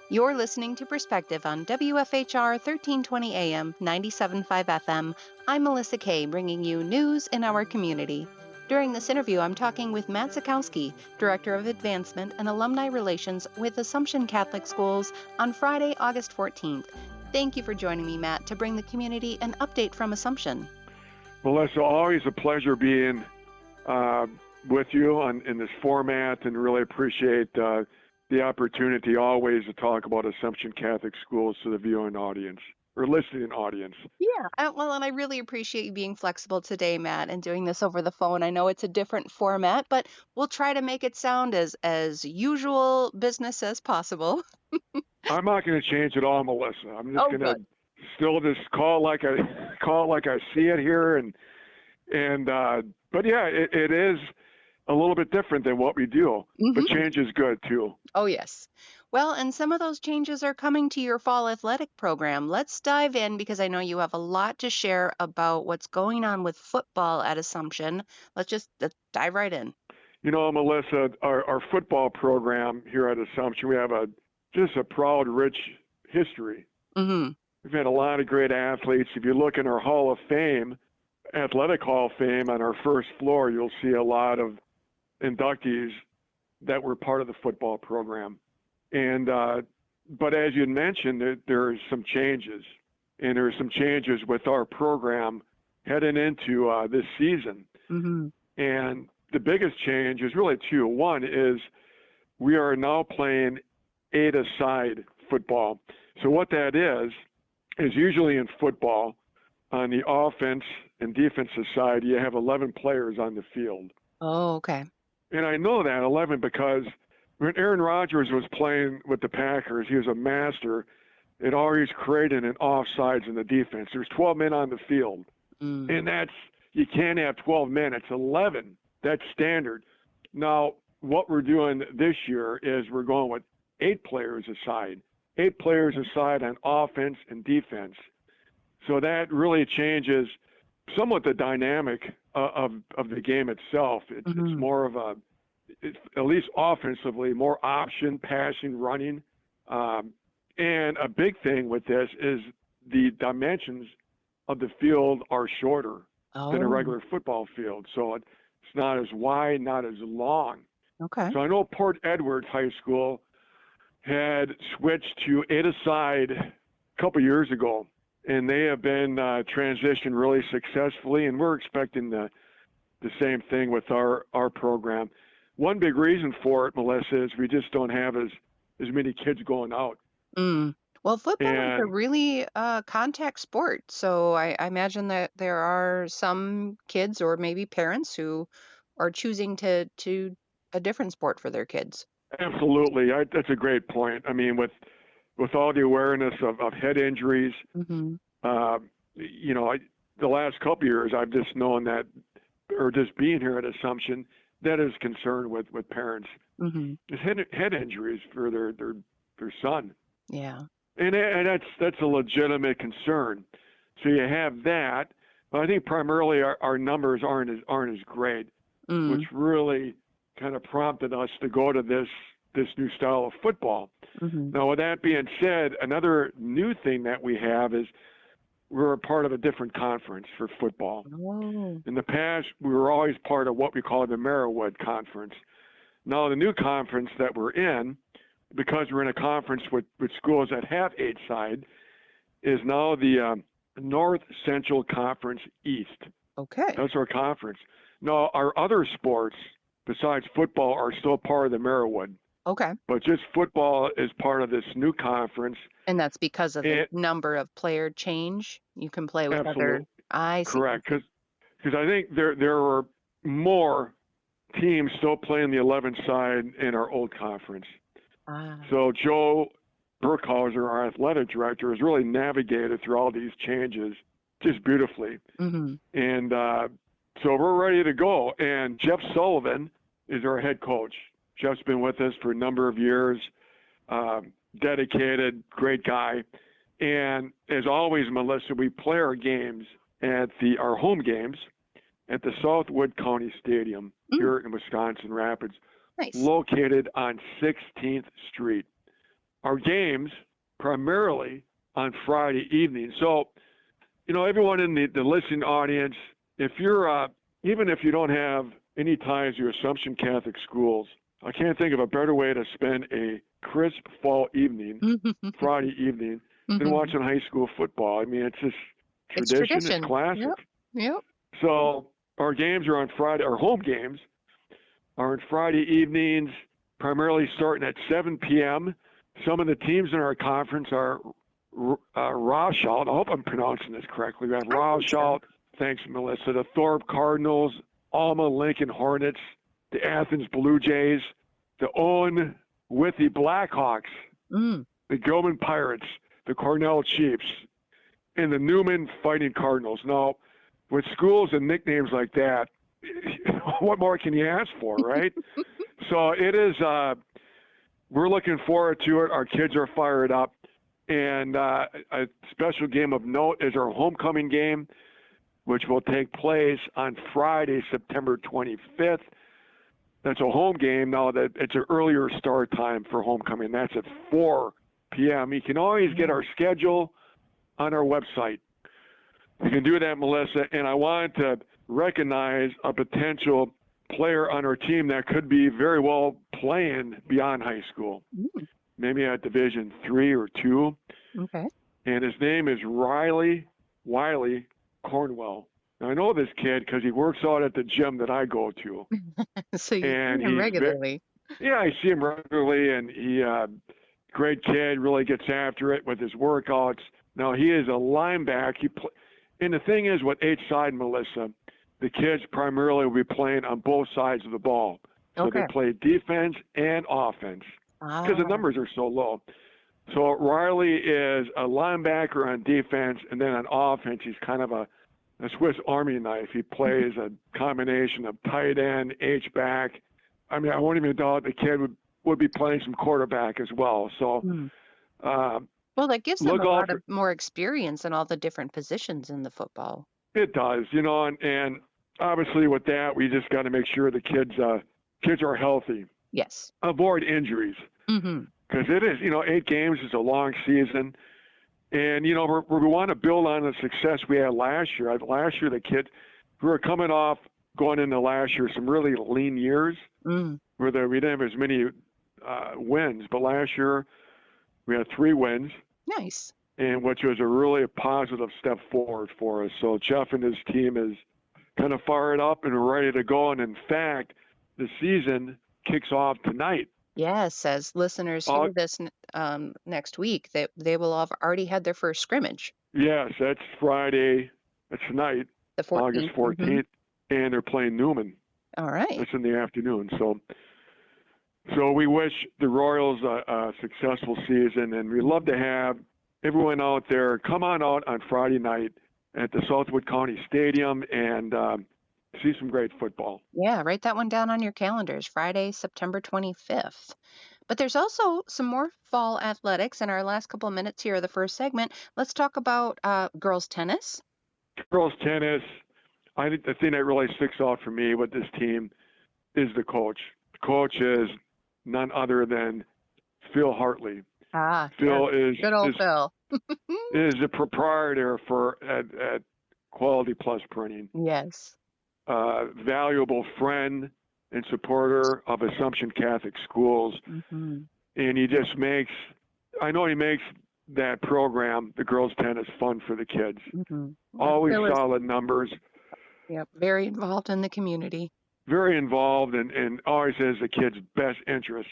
You're listening to Perspective on WFHR 1320 AM, 97.5 FM. I'm Melissa Kay, bringing you news in our community. During this interview, I'm talking with Matt Zakowski, Director of Advancement and Alumni Relations with Assumption Catholic Schools, on Friday, August 14th. Thank you for joining me, Matt, to bring the community an update from Assumption. Melissa, always a pleasure being with you in this format, and really appreciate the opportunity always to talk about Assumption Catholic Schools to the viewing audience or listening audience. Yeah. And I really appreciate you being flexible today, Matt, and doing this over the phone. I know it's a different format, but we'll try to make it sound as usual business as possible. I'm not going to change at all, Melissa. I'm just Oh, going good. to still just call it like I see it here, but yeah, it is a little bit different than what we do, but hmm change is good too. Oh, yes. Well, and some of those changes are coming to your fall athletic program. Let's dive in because I know you have a lot to share about what's going on with football at Assumption. Let's dive right in. You know, Melissa, our football program here at Assumption, we have just a proud, rich history. hmm We've had a lot of great athletes. If you look in our Hall of Fame, Athletic Hall of Fame, on our first floor, you'll see a lot of inductees that were part of the football program. And but as you mentioned, there's some changes, and there's some changes with our program heading into this season. hmm And the biggest change is really two. One is we are now playing eight-a-side football. So what that is usually in football, on the offense and defensive side, you have 11 players on the field. Oh, okay. And I know that 11 because when Aaron Rodgers was playing with the Packers, he was a master at always creating an offsides in the defense. There's 12 men on the field, Mm. and you can't have 12 men. It's 11. That's standard. Now, what we're doing this year is we're going with 8 players aside on offense and defense. So that really changes somewhat the dynamic of the game itself. It's hmm more of at least offensively, more option, passing, running. And a big thing with this is the dimensions of the field are shorter than a Oh, regular football field. So it's not as wide, not as long. okay. So I know Port Edwards High School had switched to eight-a-side a couple years ago, and they have been transitioned really successfully, and we're expecting the same thing with our program. One big reason for it, Melissa, is we just don't have as many kids going out. Mm. Well, football is a And really contact sport, so I imagine that there are some kids or maybe parents who are choosing to a different sport for their kids. absolutely, that's a great point. I mean, with all the awareness of head injuries, hmm uh, you know, the last couple of years, I've just known that, or just being here at Assumption, that is concerned with parents. hmm It's head injuries for their son, Yeah. and that's a legitimate concern. So you have that, but I think primarily our numbers aren't as great, which Mm. really kind of prompted us to go to this new style of football. hmm Now, with that being said, another new thing that we have is we're a part of a different conference for football. Oh. In the past, we were always part of what we call the Merriwood Conference. Now, the new conference that we're in, because we're in a conference with schools that have eight-side, is now the North Central Conference East. Okay. That's our conference. Now, our other sports, besides football, are still part of the Merriwood, Okay. but just football is part of this new conference. And that's because of the And number of player change. You can play with other. absolutely I see. I correct, see. because I think there are more teams still playing the 11 side in our old conference. Ah. So Joe Burkhauser, our athletic director, has really navigated through all these changes just beautifully. hmm And so we're ready to go. And Jeff Sullivan is our head coach. Jeff's been with us for a number of years, dedicated, great guy. And as always, Melissa, we play our games at our home games at the Southwood County Stadium Mm. here in Wisconsin Rapids, Nice. located on 16th Street. our games primarily on Friday evening. So, everyone in the listening audience, if you're, even if you don't have any ties to Assumption Catholic schools, I can't think of a better way to spend a crisp fall evening, Friday evening, than watching high school football. I mean, it's just It's tradition. It's tradition. classic. Yep. So our games are on Friday. Our home games are on Friday evenings, primarily starting at 7 p.m. Some of the teams in our conference are Rauschalt. I hope I'm pronouncing this correctly. We have Rauschalt. Thanks, Melissa. The Thorpe Cardinals, Alma Lincoln Hornets, the Athens Blue Jays, the Owen Withy Blackhawks, the Gilman Pirates, the Cornell Chiefs, and the Newman Fighting Cardinals. Now, with schools and nicknames like that, what more can you ask for, right? So it is, we're looking forward to it. Our kids are fired up. And a special game of note is our homecoming game, which will take place on Friday, September 25th. That's a home game. Now, that it's an earlier start time for homecoming. That's at 4 p.m. You can always get our schedule on our website. You can do that, Melissa. And I want to recognize a potential player on our team that could be very well playing beyond high school, maybe at Division III or II. Okay. And his name is Wiley Cornwell. Now, I know this kid because he works out at the gym that I go to. So you see him regularly. Yeah, I see him regularly, and he great kid, really gets after it with his workouts. Now, he is a linebacker. And the thing is, with each side, Melissa, the kids primarily will be playing on both sides of the ball. So they play defense and offense because the numbers are so low. So Riley is a linebacker on defense, and then on offense, he's kind of a Swiss Army knife. He plays a combination of tight end, H-back. I mean, I won't even doubt the kid would be playing some quarterback as well. So, well, that gives them a lot of more experience in all the different positions in the football. It does, and obviously with that, we just got to make sure the kids are healthy. Yes. Avoid injuries. Because it is, 8 games is a long season. And, we want to build on the success we had last year. Last year, the kids, we were coming off going into last year, some really lean years where we didn't have as many wins. But last year, we had 3 wins. Nice. And which was a really positive step forward for us. So Jeff and his team is kind of fired up and ready to go. And in fact, the season kicks off tonight. Yes, as listeners hear this next week, they will have already had their first scrimmage. Yes, that's Friday. That's tonight, the 14th. August 14th, and they're playing Newman. All right. It's in the afternoon. So we wish the Royals a successful season, and we'd love to have everyone out there come on out on Friday night at the Southwood County Stadium and see some great football. Yeah, write that one down on your calendars, Friday, September 25th. But there's also some more fall athletics in our last couple of minutes here of the first segment. Let's talk about girls tennis. Girls tennis, I think the thing that really sticks out for me with this team is the coach. The coach is none other than Phil Hartley. Phil is good old Phil. is the proprietor at Quality Plus Printing. Yes. Valuable friend and supporter of Assumption Catholic Schools. And he just makes that program, the girls tennis, fun for the kids. Always solid numbers. Yep, very involved in the community. Very involved and always has the kids' best interest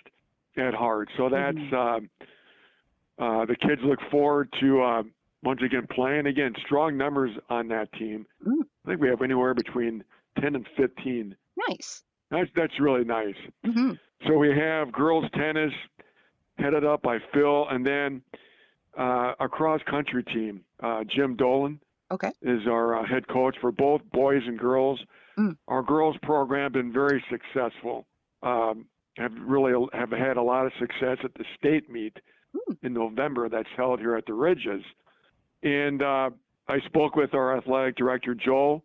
at heart. So that's the kids look forward to once again playing. Again, strong numbers on that team. I think we have anywhere between 10 and 15. Nice. That's really nice. So we have girls tennis headed up by Phil, and then a cross-country team. Jim Dolan is our head coach for both boys and girls. Our girls program been very successful. Have had a lot of success at the state meet in November that's held here at the Ridges. And I spoke with our athletic director, Joe,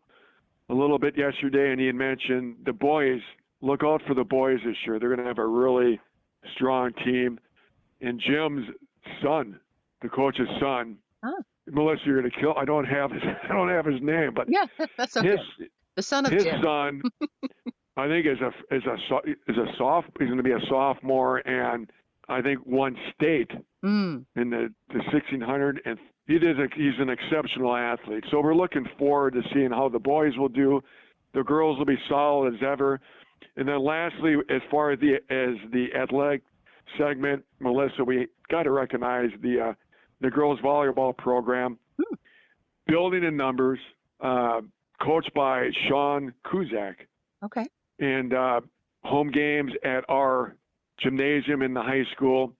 a little bit yesterday, and he had mentioned the boys. Look out for the boys this year. They're going to have a really strong team. And Jim's son, the coach's son, Huh. Melissa, you're gonna kill. I don't have his name, but Yeah, that's okay. his The son of his Jim. son, I think he's going to be a sophomore, and I think won state Mm. in the 1600, and he's an exceptional athlete. So we're looking forward to seeing how the boys will do. The girls will be solid as ever. And then lastly, as far as the athletic segment, Melissa, we got to recognize the girls volleyball program, building in numbers, coached by Sean Kuzak, Okay. and home games at our gymnasium in the high school,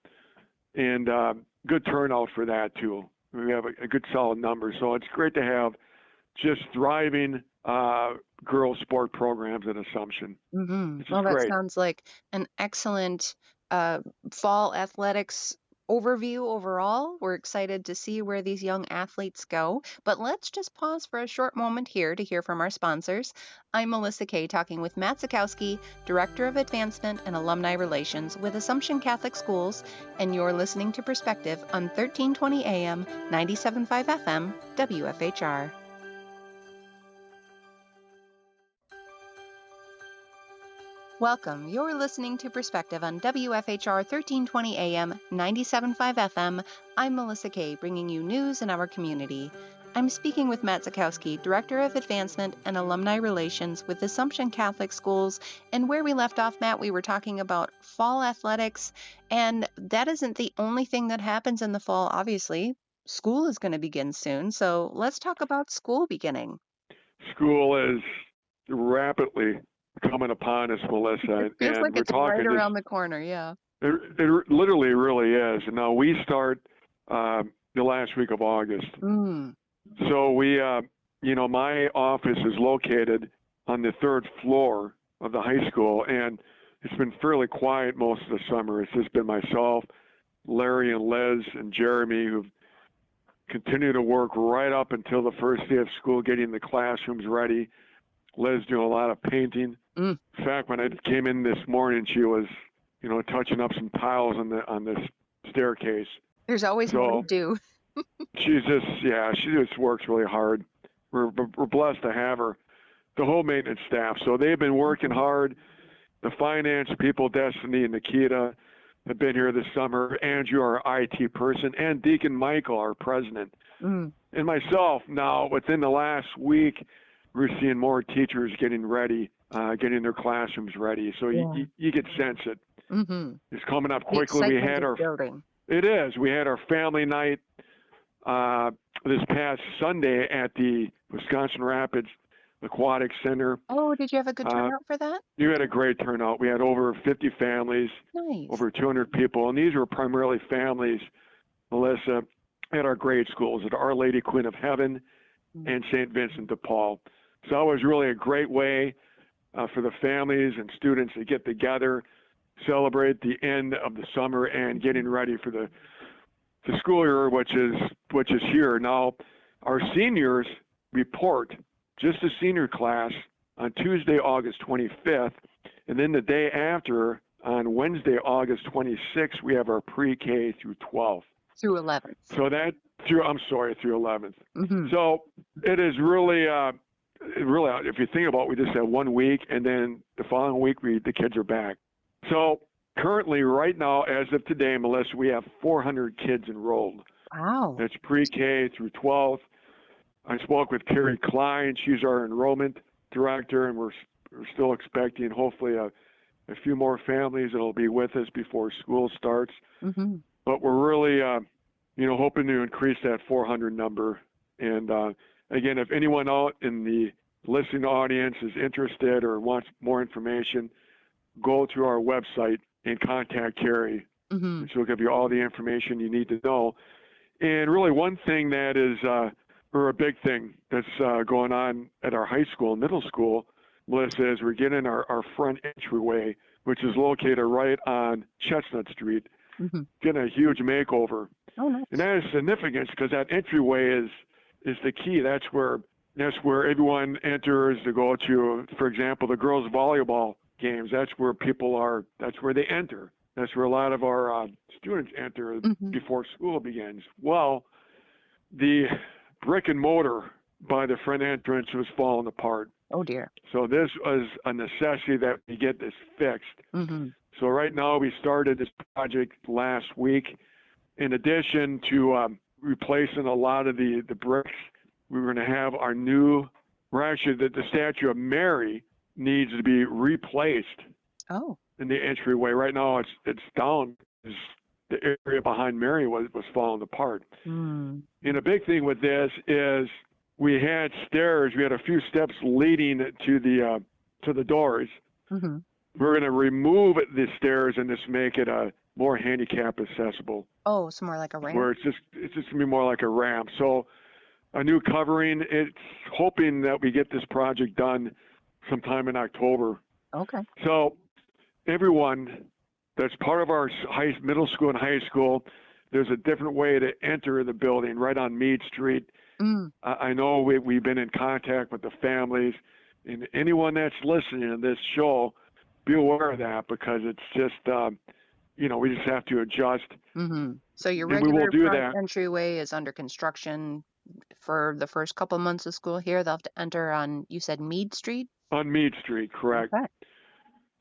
and good turnout for that too. We have a good solid number, so it's great to have just thriving girls sport programs at Assumption. Mm-hmm. It's Well, just that great. sounds like an excellent fall athletics overview overall. We're excited to see where these young athletes go. But let's just pause for a short moment here to hear from our sponsors. I'm Melissa Kay, talking with Matt Zakowski, Director of Advancement and Alumni Relations with Assumption Catholic Schools, and you're listening to Perspective on 1320 AM, 97.5 FM, WFHR. Welcome. You're listening to Perspective on WFHR 1320 AM, 97.5 FM. I'm Melissa Kay, bringing you news in our community. I'm speaking with Matt Zakowski, Director of Advancement and Alumni Relations with Assumption Catholic Schools. And where we left off, Matt, we were talking about fall athletics, and that isn't the only thing that happens in the fall, obviously. School is going to begin soon, so let's talk about school beginning. School is rapidly coming upon us, Melissa. It feels and like we're it's talking right just, around the corner, yeah. It literally really is. And now we start the last week of August. Mm. So we, my office is located on the third floor of the high school, and it's been fairly quiet most of the summer. It's just been myself, Larry and Liz and Jeremy, who've continued to work right up until the first day of school, getting the classrooms ready. Liz doing a lot of painting. Mm. In fact, when I came in this morning, she was, touching up some tiles on this staircase. There's always more to do. she just works really hard. We're blessed to have her, the whole maintenance staff. So they've been working hard. The finance people, Destiny and Nikita, have been here this summer. Andrew, our IT person, and Deacon Michael, our president, and myself. Now, within the last week, we're seeing more teachers getting ready, getting their classrooms ready. So you get sense it. Mm-hmm. It's coming up quickly. We had our family night this past Sunday at the Wisconsin Rapids Aquatic Center. Oh, did you have a good turnout for that? You had a great turnout. We had over 50 families, nice. Over 200 people, and these were primarily families, Melissa, at our grade schools, at Our Lady Queen of Heaven and St. Vincent de Paul. So it was really a great way for the families and students to get together, celebrate the end of the summer, and getting ready for the school year, which is here. Now, our seniors report, just the senior class, on Tuesday, August 25th, and then the day after, on Wednesday, August 26th, we have our pre-K through 12th. Through 11th. So through 11th. Mm-hmm. So it is really, if you think about it, we just have 1 week, and then the following week, the kids are back. So currently, right now, as of today, Melissa, we have 400 kids enrolled. Wow. That's pre-K through 12th. I spoke with Carrie Klein. She's our enrollment director, and we're still expecting, hopefully, a few more families that'll be with us before school starts. Mm-hmm. But we're really, hoping to increase that 400 number. And again, if anyone out in the listening audience is interested or wants more information, go to our website and contact Carrie. Mm-hmm. She'll give you all the information you need to know. And really, one thing that is, or a big thing that's going on at our high school and middle school, Melissa, is we're getting our front entryway, which is located right on Chestnut Street, getting a huge makeover. Oh, nice. And that is significant because that entryway is the key. That's where everyone enters to go to, for example, the girls volleyball games. That's where people are. That's where they enter. That's where a lot of our students enter Hmm. before school begins. Well, the brick and mortar by the front entrance was falling apart. Oh dear. So this was a necessity that we get this fixed. Hmm. So right now we started this project last week. In addition to replacing a lot of the bricks, we were going to have our new, we're actually, the statue of Mary needs to be replaced Oh. in the entryway. Right now it's down. The area behind Mary was falling apart. Mm. And a big thing with this is we had stairs. We had a few steps leading to the doors. Hmm. We're going to remove the stairs and just make it more handicap accessible, Oh, it's more like a where ramp. it's just gonna be more like a ramp. So a new covering. It's hoping that we get this project done sometime in October. Okay. So everyone that's part of our middle school and high school, there's a different way to enter the building right on Meade Street. Mm. I know we've been in contact with the families, and anyone that's listening to this show, be aware of that, because it's just, we just have to adjust. Hmm. So your And we will regular do front that entryway is under construction for the first couple months of school here. They'll have to enter on, you said Meade Street? on Meade Street, correct? Okay.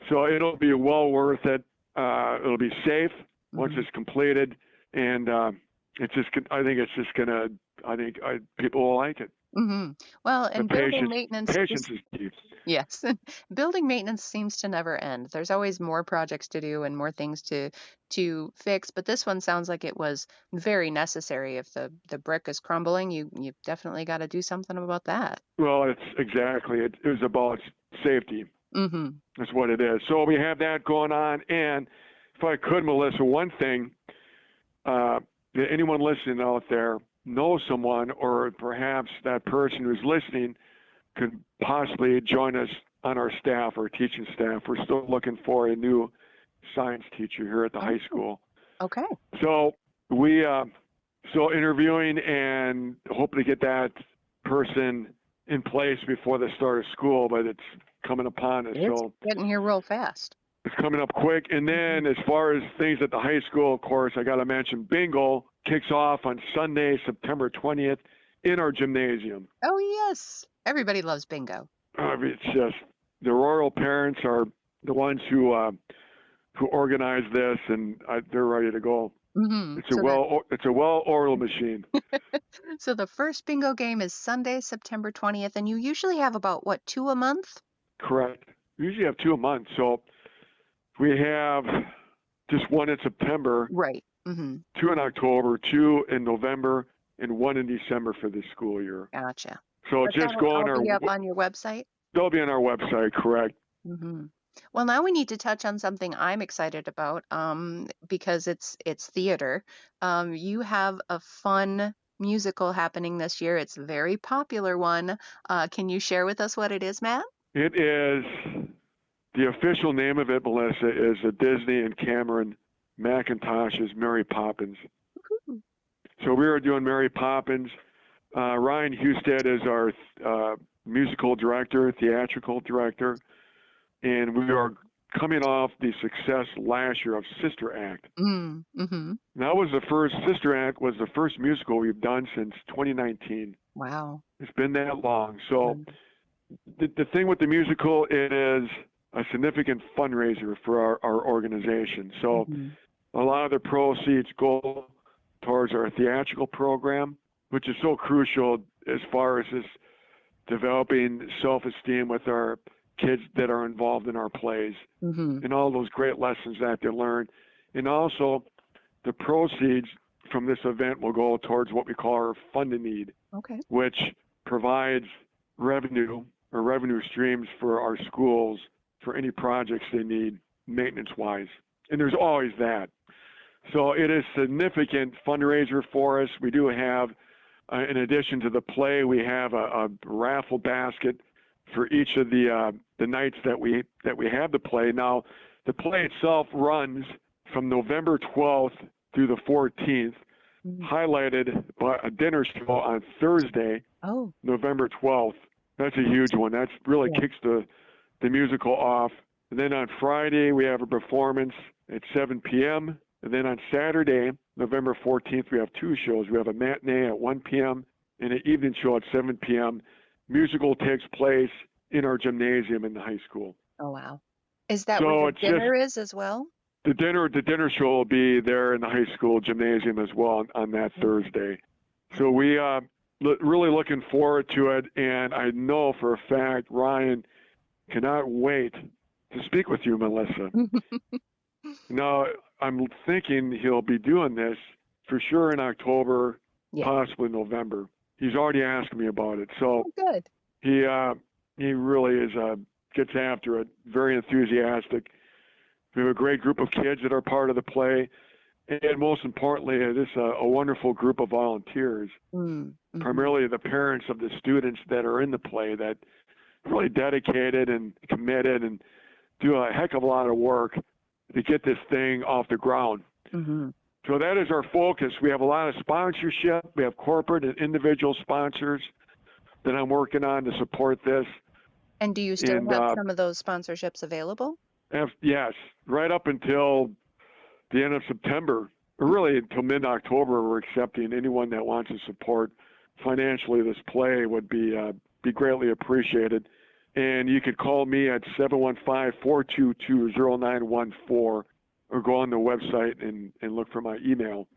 So it'll be well worth it. It'll be safe once Hmm. it's completed, and it's just. I think it's just gonna. People will like it. Hmm. Well, But and building maintenance patience just, is key. yes, building maintenance seems to never end. There's always more projects to do and more things to fix, but this one sounds like it was very necessary. If the brick is crumbling, you definitely got to do something about that. Well, it's exactly. It was about safety. Hmm. That's what it is. So we have that going on. And if I could, Melissa, one thing, that anyone listening out there knows someone, or perhaps that person who's listening could possibly join us on our staff, our teaching staff. We're still looking for a new science teacher here at the high school. Okay. So so interviewing and hoping to get that person in place before the start of school, but it's coming upon us. It's So getting here real fast. it's coming up quick. And then as far as things at the high school, of course, I got to mention bingo kicks off on Sunday, September 20th in our gymnasium. Oh, yes. Everybody loves bingo. It's just the Royal parents are the ones who organize this, and they're ready to go. Hmm. It's a well-oiled machine. So the first bingo game is Sunday, September 20th, and you usually have about, what, 2 a month? Correct. We usually have 2 a month, so we have just 1 in September, Right. Hmm. 2 in October, 2 in November, and 1 in December for this school year. Gotcha. So But just that'll go on all be up our. on your website? They'll be on our website, correct? Hmm. Well, now we need to touch on something I'm excited about, because it's theater. You have a fun musical happening this year. It's a very popular one. Can you share with us what it is, Matt? It is, the official name of it, Melissa, is the Disney and Cameron Mackintosh's Mary Poppins. Woohoo. So we are doing Mary Poppins. Ryan Husted is our musical director, theatrical director, and we are coming off the success last year of Sister Act. Mm-hmm. That was Sister Act was the first musical we've done since 2019. Wow. It's been that long. So Mm. the thing with the musical, it is a significant fundraiser for our organization. So Mhm. a lot of the proceeds go towards our theatrical program, which is so crucial as far as this developing self-esteem with our kids that are involved in our plays, Mhm. and all those great lessons that they learn. And also the proceeds from this event will go towards what we call our Fund a Need, Okay. which provides revenue or revenue streams for our schools for any projects they need maintenance-wise. And there's always that. So it is a significant fundraiser for us. We do have, in addition to the play, we have a raffle basket for each of the nights that we have the play. Now, the play itself runs from November 12th through the 14th, Mhm. highlighted by a dinner show on Thursday, Oh. November 12th. That's a huge one. That's really Yeah. kicks the musical off. And then on Friday, we have a performance at 7 p.m. And then on Saturday, November 14th, we have two shows. We have a matinee at 1 p.m. and an evening show at 7 p.m. Musical takes place in our gymnasium in the high school. Oh, wow. Is that So where the it's dinner is as well? The dinner show will be there in the high school gymnasium as well on that Thursday. So we really looking forward to it, and I know for a fact Ryan cannot wait to speak with you, Melissa. Now, I'm thinking he'll be doing this for sure in October, possibly November. He's already asked me about it. So good. He really is gets after it, very enthusiastic. We have a great group of kids that are part of the play, and most importantly, it is a wonderful group of volunteers, primarily the parents of the students that are in the play that really dedicated and committed and do a heck of a lot of work to get this thing off the ground. So that is our focus. We have a lot of sponsorship. We have corporate and individual sponsors that I'm working on to support this. And do you still have some of those sponsorships available? Yes, right up until the end of September, or really until mid-October, we're accepting anyone that wants to support financially this play would be greatly appreciated. And you could call me at 715-422-0914 or go on the website and look for my email.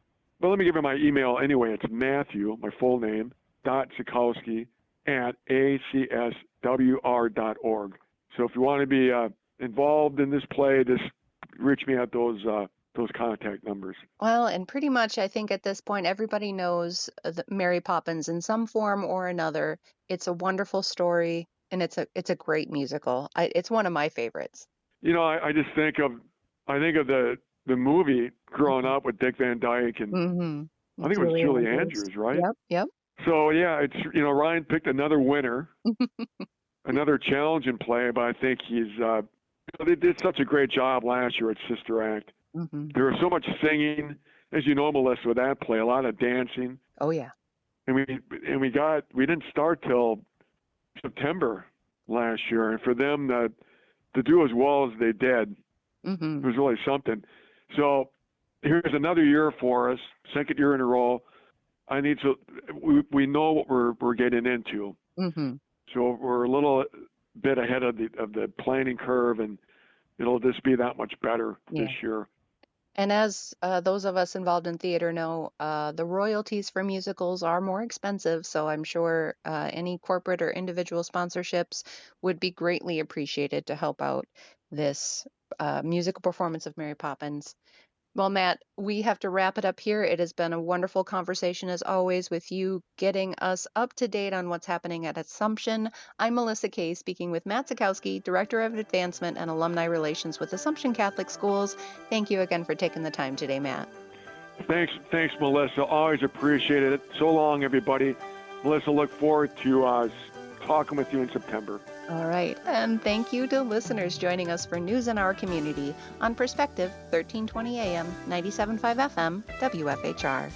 But let me give you my email anyway. It's Matthew, my full name, .Sikowski@acswr.org. So if you want to be involved in this play, just reach me at those contact numbers. Well, and pretty much I think at this point everybody knows Mary Poppins in some form or another. It's a wonderful story, and it's a great musical. It's one of my favorites. You know, I just think of the movie growing up with Dick Van Dyke and I think it was Julie Andrews, right? Yep. So yeah, it's Ryan picked another winner, another challenging play, but I think they did such a great job last year at Sister Act. There was so much singing, as you know, Melissa, with that play, a lot of dancing. Oh yeah. And we didn't start till September last year, and for them to do as well as they did, it was really something. So here's another year for us, second year in a row. We know what we're getting into. So we're a little bit ahead of the planning curve, and it'll just be that much better this year. And as those of us involved in theater know, the royalties for musicals are more expensive, so I'm sure any corporate or individual sponsorships would be greatly appreciated to help out this musical performance of Mary Poppins. Well, Matt, we have to wrap it up here. It has been a wonderful conversation, as always, with you getting us up to date on what's happening at Assumption. I'm Melissa Kay, speaking with Matt Sikowski, Director of Advancement and Alumni Relations with Assumption Catholic Schools. Thank you again for taking the time today, Matt. Thanks, Melissa. Always appreciate it. So long, everybody. Melissa, look forward to talking with you in September. All right. And thank you to listeners joining us for News in Our Community on Perspective, 1320 AM, 97.5 FM, WFHR.